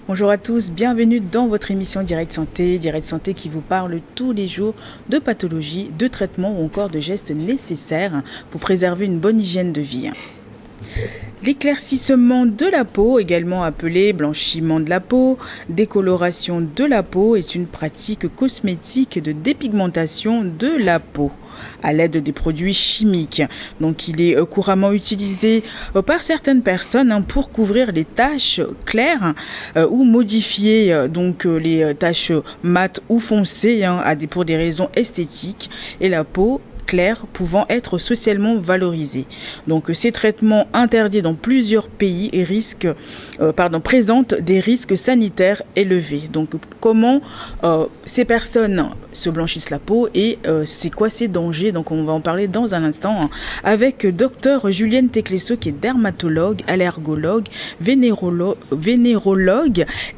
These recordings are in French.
Bonjour à tous, bienvenue dans votre émission Direct Santé. Direct Santé qui vous parle tous les jours de pathologies, de traitements ou encore de gestes nécessaires pour préserver une bonne hygiène de vie. L'éclaircissement de la peau, également appelé blanchiment de la peau, décoloration de la peau, est une pratique cosmétique de dépigmentation de la peau à l'aide des produits chimiques. Donc il est couramment utilisé par certaines personnes pour couvrir les taches claires ou modifier les taches mates ou foncées pour des raisons esthétiques, et la peau claire pouvant être socialement valorisée. Donc ces traitements interdits dans plusieurs pays présentent des risques sanitaires élevés. Donc comment ces personnes se blanchissent la peau et c'est quoi ces dangers? Donc on va en parler dans un instant avec Dr Julienne Teclesso qui est dermatologue, allergologue, vénérologue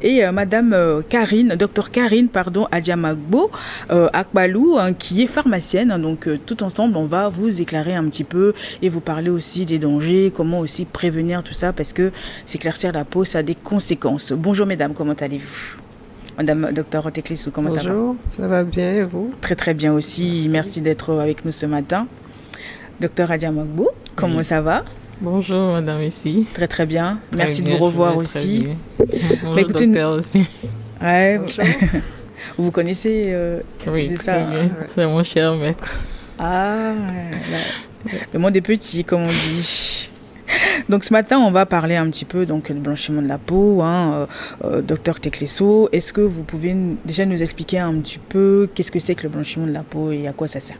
et Madame Dr Karine Adjamagbo Akbalou qui est pharmacienne. Donc tout ensemble, on va vous éclairer un petit peu et vous parler aussi des dangers, comment aussi prévenir tout ça, parce que s'éclaircir la peau, ça a des conséquences. Bonjour mesdames, comment allez-vous? Madame Dr Teclesso, comment ça va? Bonjour, ça va bien et vous? Très très bien aussi, merci d'être avec nous ce matin. Dr Adjamagbo, comment ça va? Bonjour madame ici. Très très bien, Très merci bien, de vous revoir aussi. Bonjour écoutez, docteur aussi. Ouais, vous connaissez Oui, c'est très ça. bien. C'est mon cher maître. Ah, le monde est petit, comme on dit. Donc ce matin, on va parler un petit peu du blanchiment de la peau. Docteur Teclesso, est-ce que vous pouvez déjà nous expliquer un petit peu qu'est-ce que c'est que le blanchiment de la peau et à quoi ça sert?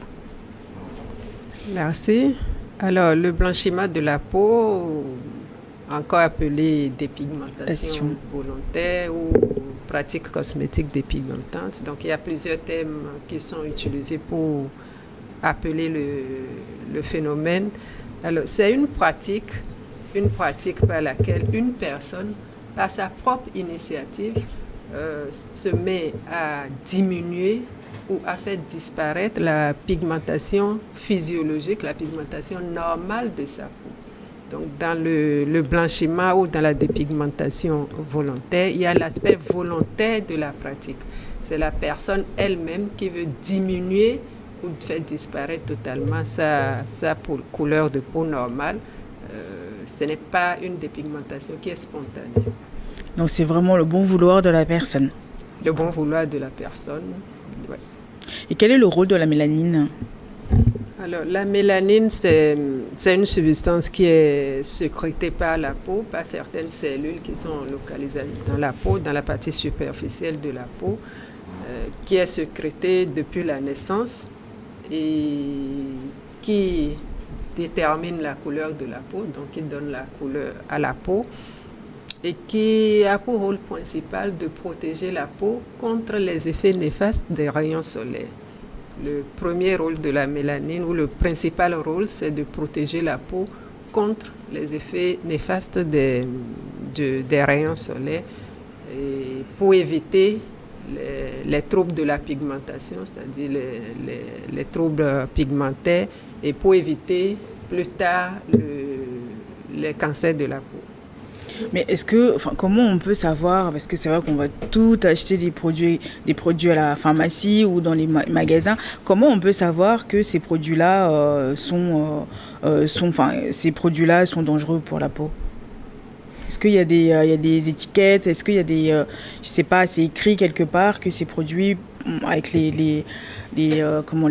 Merci. Alors, le blanchiment de la peau, encore appelé dépigmentation volontaire ou pratique cosmétique dépigmentante. Donc, il y a plusieurs thèmes qui sont utilisés pour appeler le phénomène. Alors, c'est une pratique par laquelle une personne, par sa propre initiative, se met à diminuer ou à faire disparaître la pigmentation physiologique, la pigmentation normale de sa peau. Donc, dans le blanchiment ou dans la dépigmentation volontaire, il y a l'aspect volontaire de la pratique. C'est la personne elle-même qui veut diminuer ou faire disparaître totalement sa couleur de peau normale. Ce n'est pas une dépigmentation qui est spontanée. Donc, c'est vraiment le bon vouloir de la personne. Le bon vouloir de la personne, oui. Et quel est le rôle de la mélanine? Alors, la mélanine, c'est une substance qui est sécrétée par la peau, par certaines cellules qui sont localisées dans la peau, dans la partie superficielle de la peau, qui est sécrétée depuis la naissance et qui détermine la couleur de la peau, donc qui donne la couleur à la peau et qui a pour rôle principal de protéger la peau contre les effets néfastes des rayons solaires. Le premier rôle de la mélanine, ou le principal rôle, c'est de protéger la peau contre les effets néfastes des rayons solaires et pour éviter les troubles de la pigmentation, c'est-à-dire les troubles pigmentaires, et pour éviter plus tard les cancers de la peau. Mais comment on peut savoir, parce que c'est vrai qu'on va tout acheter des produits à la pharmacie ou dans les magasins, comment on peut savoir que ces produits-là sont dangereux pour la peau? Est-ce qu'il y a des étiquettes? Est-ce qu'il y a des, je sais pas, c'est écrit quelque part que ces produits avec les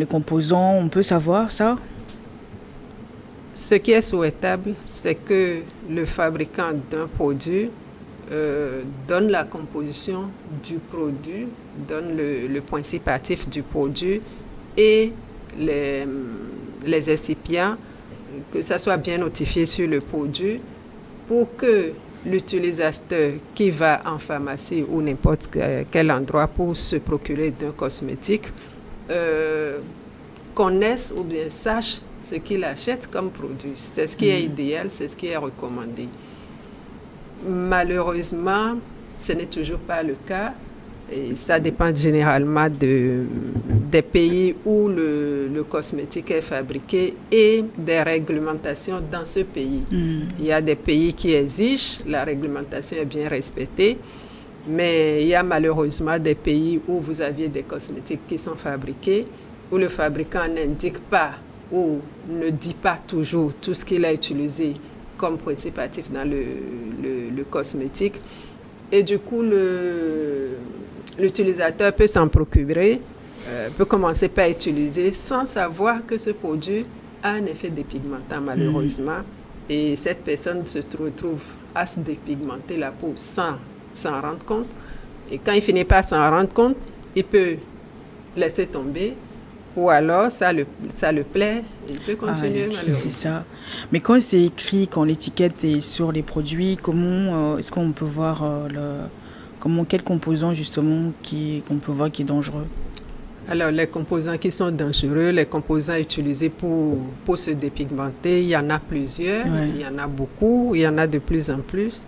composants, on peut savoir ça? Ce qui est souhaitable, c'est que le fabricant d'un produit donne la composition du produit, donne le principe actif du produit et les excipients, que ça soit bien notifié sur le produit pour que l'utilisateur qui va en pharmacie ou n'importe quel endroit pour se procurer d'un cosmétique connaisse ou bien sache ce qu'il achète comme produit. C'est ce qui est idéal, c'est ce qui est recommandé. Malheureusement, ce n'est toujours pas le cas. Et ça dépend généralement des pays où le cosmétique est fabriqué et des réglementations dans ce pays. Il y a des pays qui exigent, la réglementation est bien respectée. Mais il y a malheureusement des pays où vous aviez des cosmétiques qui sont fabriqués, où le fabricant n'indique pas ou ne dit pas toujours tout ce qu'il a utilisé comme principe actif dans le cosmétique. Et du coup, l'utilisateur peut s'en procurer, peut commencer par utiliser sans savoir que ce produit a un effet dépigmentant malheureusement. Et cette personne se retrouve à se dépigmenter la peau sans s'en rendre compte. Et quand il finit par s'en rendre compte, il peut laisser tomber. Ou alors, ça le plaît, il peut continuer malheureusement. C'est ça. Mais quand c'est écrit, quand l'étiquette est sur les produits, comment est-ce qu'on peut voir quel composant justement qu'on peut voir qui est dangereux? Alors, les composants qui sont dangereux, les composants utilisés pour se dépigmenter, il y en a plusieurs, il y en a beaucoup, il y en a de plus en plus.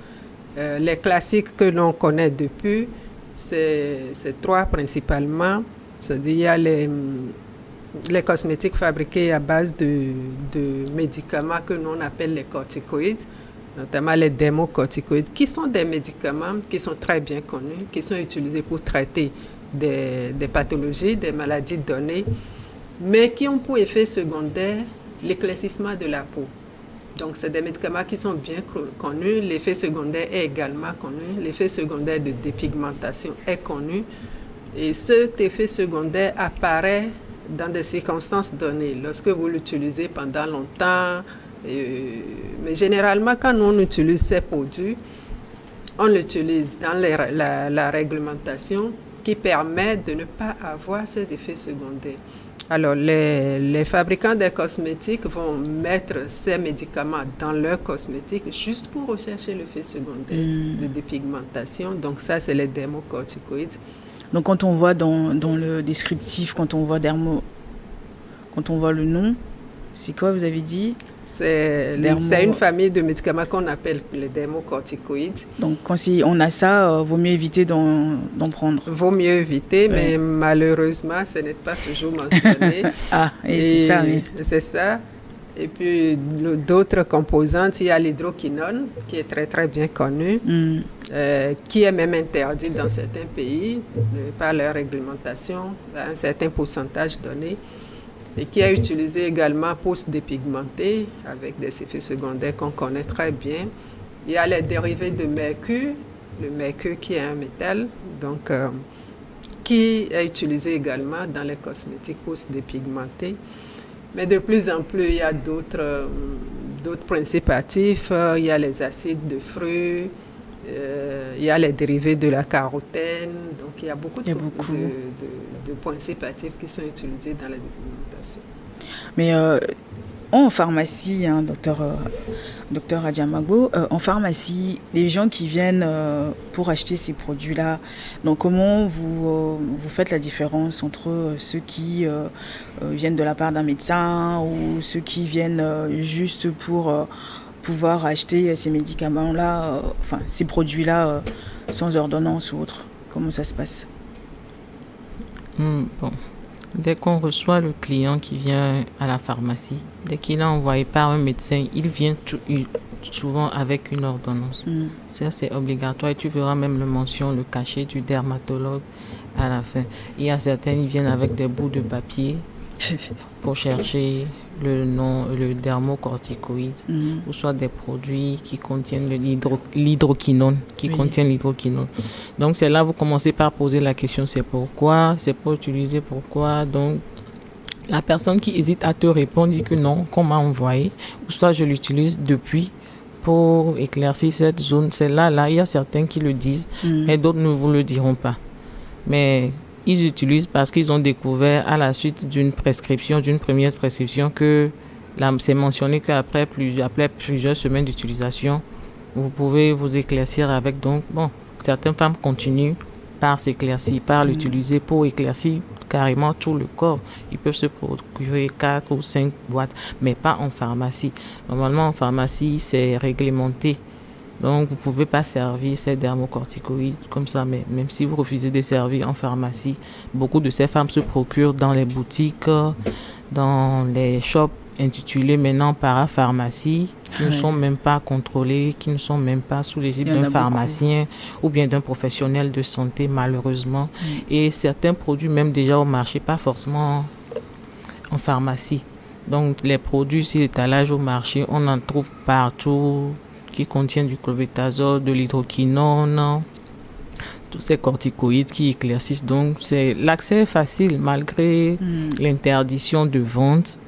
Les classiques que l'on connaît depuis, c'est 3 principalement. C'est-à-dire, il y a les cosmétiques fabriqués à base de médicaments que l'on appelle les corticoïdes, notamment les dermocorticoïdes, qui sont des médicaments qui sont très bien connus, qui sont utilisés pour traiter des pathologies, des maladies données, mais qui ont pour effet secondaire l'éclaircissement de la peau. Donc, c'est des médicaments qui sont bien connus. L'effet secondaire est également connu. L'effet secondaire de dépigmentation est connu. Et cet effet secondaire apparaît dans des circonstances données, lorsque vous l'utilisez pendant longtemps. Mais généralement, quand on utilise ces produits, on l'utilise dans la réglementation qui permet de ne pas avoir ces effets secondaires. Alors, les fabricants des cosmétiques vont mettre ces médicaments dans leurs cosmétiques juste pour rechercher l'effet secondaire de dépigmentation. Donc, ça, c'est les dermocorticoïdes. Donc, quand on voit dans le descriptif, quand on voit le nom, c'est quoi vous avez dit? C'est une famille de médicaments qu'on appelle les dermocorticoïdes. Donc, quand on a ça, vaut mieux éviter d'en prendre. Vaut mieux éviter, mais malheureusement, ce n'est pas toujours mentionné. C'est ça, oui. C'est ça. Et puis, d'autres composantes, il y a l'hydroquinone, qui est très, très bien connue, qui est même interdit dans certains pays par leur réglementation, à un certain pourcentage donné, et qui est utilisé également pour se dépigmenter avec des effets secondaires qu'on connaît très bien. Il y a les dérivés de mercure, le mercure qui est un métal, donc qui est utilisé également dans les cosmétiques pour se dépigmenter. Mais de plus en plus, il y a d'autres principes actifs. Il y a les acides de fruits, il y a les dérivés de la carotène. Donc, il y a beaucoup de principes actifs qui sont utilisés dans la dépigmentation. Mais en pharmacie, docteur Adiamagbo, en pharmacie, les gens qui viennent pour acheter ces produits-là, donc comment vous faites la différence entre ceux qui viennent de la part d'un médecin ou ceux qui viennent juste pour pouvoir acheter ces médicaments-là, ces produits-là sans ordonnance ou autre? Comment ça se passe? Bon. Dès qu'on reçoit le client qui vient à la pharmacie, dès qu'il est envoyé par un médecin, il vient souvent avec une ordonnance. Ça, c'est obligatoire et tu verras même le cachet du dermatologue à la fin. Il y a certains, ils viennent avec des bouts de papier pour chercher le dermocorticoïde ou soit des produits qui contiennent l'hydroquinone, Donc, c'est là vous commencez par poser la question, c'est pourquoi, c'est pour utiliser pourquoi. Donc, la personne qui hésite à te répondre dit que non, qu'on m'a envoyé, ou soit je l'utilise depuis pour éclaircir cette zone. C'est là, il y a certains qui le disent, et d'autres ne vous le diront pas. Mais ils utilisent parce qu'ils ont découvert à la suite d'une première prescription que c'est mentionné qu'après plusieurs semaines d'utilisation, vous pouvez vous éclaircir avec. Donc, certaines femmes continuent par s'éclaircir, par l'utiliser pour éclaircir carrément tout le corps. Ils peuvent se procurer 4 ou 5 boîtes, mais pas en pharmacie. Normalement, en pharmacie, c'est réglementé. Donc, vous ne pouvez pas servir ces dermocorticoïdes comme ça, mais même si vous refusez de servir en pharmacie, beaucoup de ces femmes se procurent dans les boutiques, dans les shops intitulés maintenant parapharmacie, qui ne sont même pas contrôlés, qui ne sont même pas sous l'égide d'un pharmacien ou bien d'un professionnel de santé, malheureusement. Et certains produits même déjà au marché, pas forcément en pharmacie. Donc les produits sur l'étalage au marché, on en trouve partout, qui contiennent du clobetasol, de l'hydroquinone, tous ces corticoïdes qui éclaircissent. Donc l'accès est facile malgré l'interdiction de vente.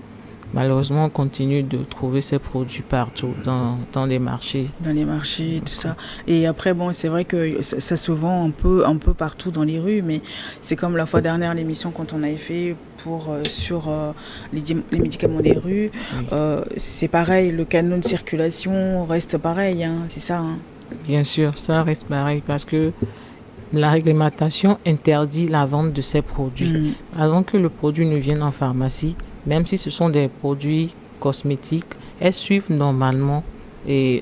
Malheureusement, on continue de trouver ces produits partout dans les marchés. Dans les marchés, tout ça. Et après, bon, c'est vrai que ça se vend un peu partout dans les rues, mais c'est comme la fois dernière, l'émission quand on avait fait sur les médicaments des rues. C'est pareil, le canot de circulation reste pareil, hein, c'est ça. Hein. Bien sûr, ça reste pareil parce que la réglementation interdit la vente de ces produits. Avant que le produit ne vienne en pharmacie, même si ce sont des produits cosmétiques, elles suivent normalement les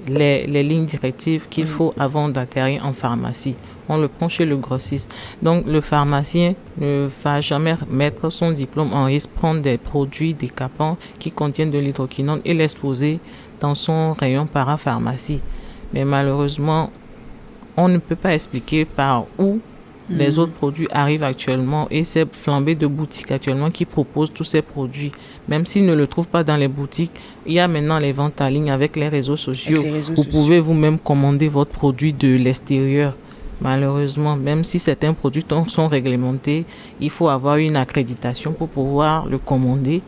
lignes directives qu'il faut avant d'atterrir en pharmacie. On le prend chez le grossiste. Donc, le pharmacien ne va jamais mettre son diplôme en risque, prendre des produits décapants qui contiennent de l'hydroquinone et l'exposer dans son rayon parapharmacie. Mais malheureusement, on ne peut pas expliquer par où les autres produits arrivent actuellement et ces flambées de boutiques actuellement qui proposent tous ces produits. Même s'ils ne le trouvent pas dans les boutiques, il y a maintenant les ventes en ligne avec les réseaux sociaux. Vous pouvez vous-même commander votre produit de l'extérieur. Malheureusement, même si certains produits sont réglementés, il faut avoir une accréditation pour pouvoir le commander.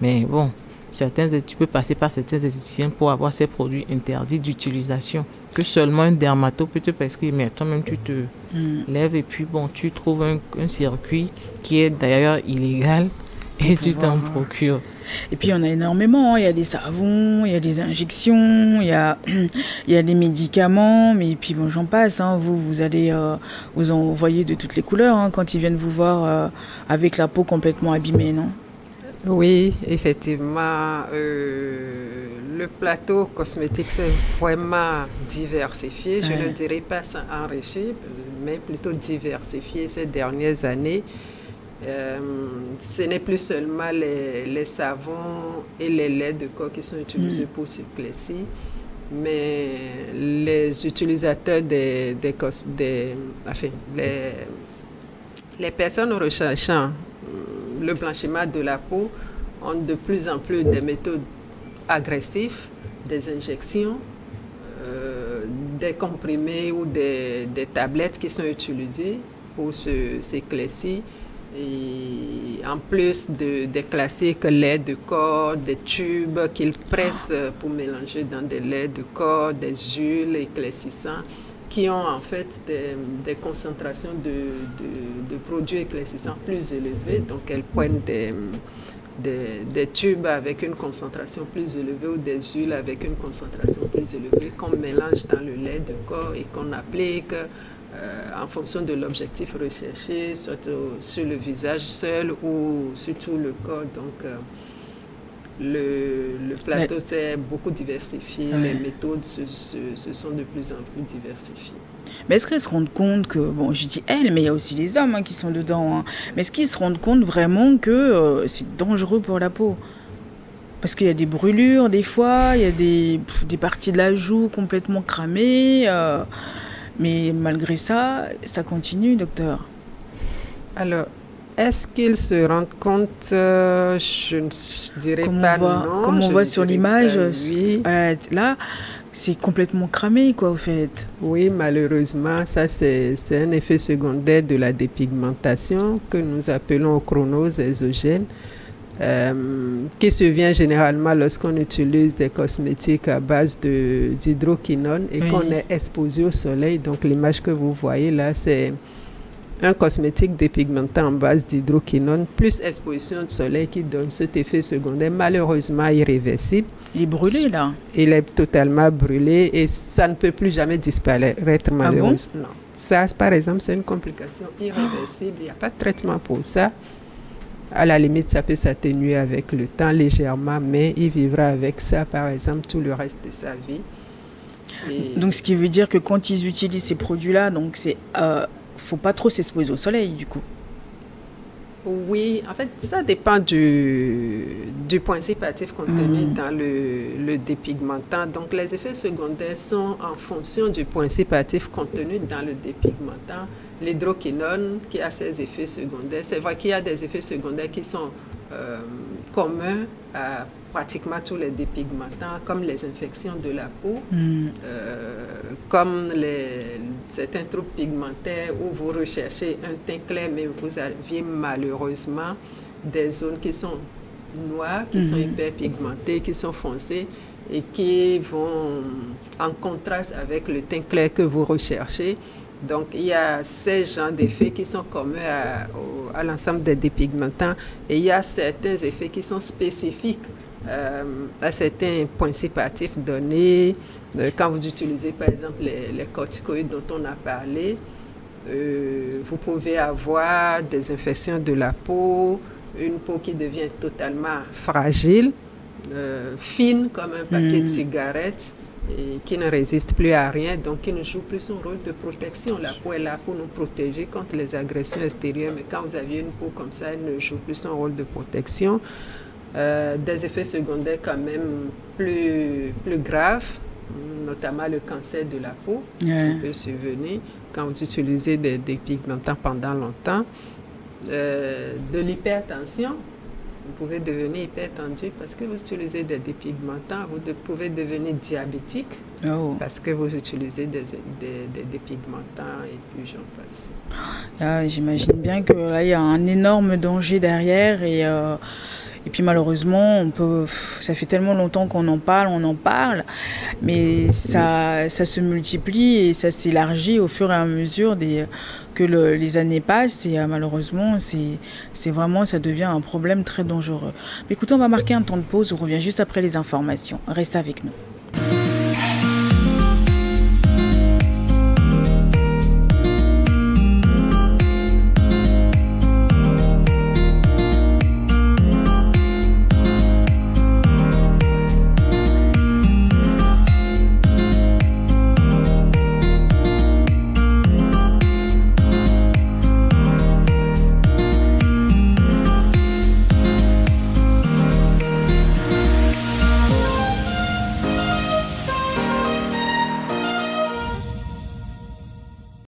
Mais bon, tu peux passer par certains esthéticiens pour avoir ces produits interdits d'utilisation. Que seulement un dermato peut te prescrire, mais toi-même tu te lèves et puis bon, tu trouves un circuit qui est d'ailleurs illégal et tu t'en procures. Et puis il y en a énormément, il y a des savons, il y a des injections, il y a des médicaments, mais puis bon, j'en passe, hein. Vous allez vous en voyez de toutes les couleurs hein, quand ils viennent vous voir avec la peau complètement abîmée, non? Oui, effectivement, le plateau cosmétique c'est vraiment diversifié, je ne dirais pas enrichi, mais plutôt diversifié ces dernières années. Ce n'est plus seulement les savons et les laits de corps qui sont utilisés pour s'éclaircir, mais les utilisateurs les personnes recherchant le blanchiment de la peau ont de plus en plus des méthodes agressives, des injections, des comprimés ou des tablettes qui sont utilisées pour s'éclaircir. Et en plus des classiques laits de corps, des tubes qu'ils pressent pour mélanger dans des laits de corps, des huiles éclaircissants qui ont en fait des concentrations de produits éclaircissants plus élevées. Donc elles prennent des tubes avec une concentration plus élevée ou des huiles avec une concentration plus élevée qu'on mélange dans le lait de corps et qu'on applique en fonction de l'objectif recherché, soit sur le visage seul ou sur tout le corps. Donc, le plateau s'est beaucoup diversifié, les méthodes se sont de plus en plus diversifiées. Mais est-ce qu'elles se rendent compte que, bon, je dis elles, mais il y a aussi les hommes qui sont dedans, hein. Mais est-ce qu'ils se rendent compte vraiment que c'est dangereux pour la peau? Parce qu'il y a des brûlures des fois, il y a des parties de la joue complètement cramées. Mais malgré ça, ça continue, docteur. Alors, est-ce qu'ils se rendent compte? Je ne dirais pas non. Comme on voit sur l'image, oui. Là, c'est complètement cramé, quoi, au fait. Oui, malheureusement, ça, c'est un effet secondaire de la dépigmentation que nous appelons chronose exogène. Qui survient généralement lorsqu'on utilise des cosmétiques à base d'hydroquinone et qu'on est exposé au soleil. Donc l'image que vous voyez là, c'est un cosmétique dépigmentant en base d'hydroquinone plus exposition au soleil qui donne cet effet secondaire malheureusement irréversible. Il est brûlé là. Il est totalement brûlé et ça ne peut plus jamais disparaître malheureusement. Ah bon? Non. Ça, par exemple, c'est une complication irréversible. Il n'y a pas de traitement pour ça. À la limite, ça peut s'atténuer avec le temps légèrement, mais il vivra avec ça, par exemple, tout le reste de sa vie. Et donc, ce qui veut dire que quand ils utilisent ces produits-là, donc faut pas trop s'exposer au soleil, du coup. Oui, en fait, ça dépend du principe actif contenu dans le dépigmentant. Donc, les effets secondaires sont en fonction du principe actif contenu dans le dépigmentant. L'hydroquinone qui a ses effets secondaires, c'est vrai qu'il y a des effets secondaires qui sont communs à pratiquement tous les dépigmentants, comme les infections de la peau, comme certains troubles pigmentaires où vous recherchez un teint clair, mais vous aviez malheureusement des zones qui sont noires, qui sont hyper pigmentées, qui sont foncées et qui vont en contraste avec le teint clair que vous recherchez. Donc, il y a ces genres d'effets qui sont communs à l'ensemble des dépigmentants et il y a certains effets qui sont spécifiques à certains principes actifs donnés. Quand vous utilisez, par exemple, les corticoïdes dont on a parlé, vous pouvez avoir des infections de la peau, une peau qui devient totalement fragile, fine comme un paquet de cigarettes, et qui ne résiste plus à rien, donc qui ne joue plus son rôle de protection. La peau est là pour nous protéger contre les agressions extérieures, mais quand vous avez une peau comme ça, elle ne joue plus son rôle de protection. Des effets secondaires quand même plus graves, notamment le cancer de la peau, qui peut survenir quand vous utilisez des dépigmentants pendant longtemps. De l'hypertension. Vous pouvez devenir hypertendu parce que vous utilisez des dépigmentants. Vous pouvez devenir diabétique parce que vous utilisez des dépigmentants et puis j'en passe. J'imagine bien que là, il y a un énorme danger derrière et puis malheureusement, ça fait tellement longtemps qu'on en parle, mais ça se multiplie et ça s'élargit au fur et à mesure que les années passent et malheureusement, c'est vraiment, ça devient un problème très dangereux. Mais écoutez, on va marquer un temps de pause, on revient juste après les informations. Reste avec nous.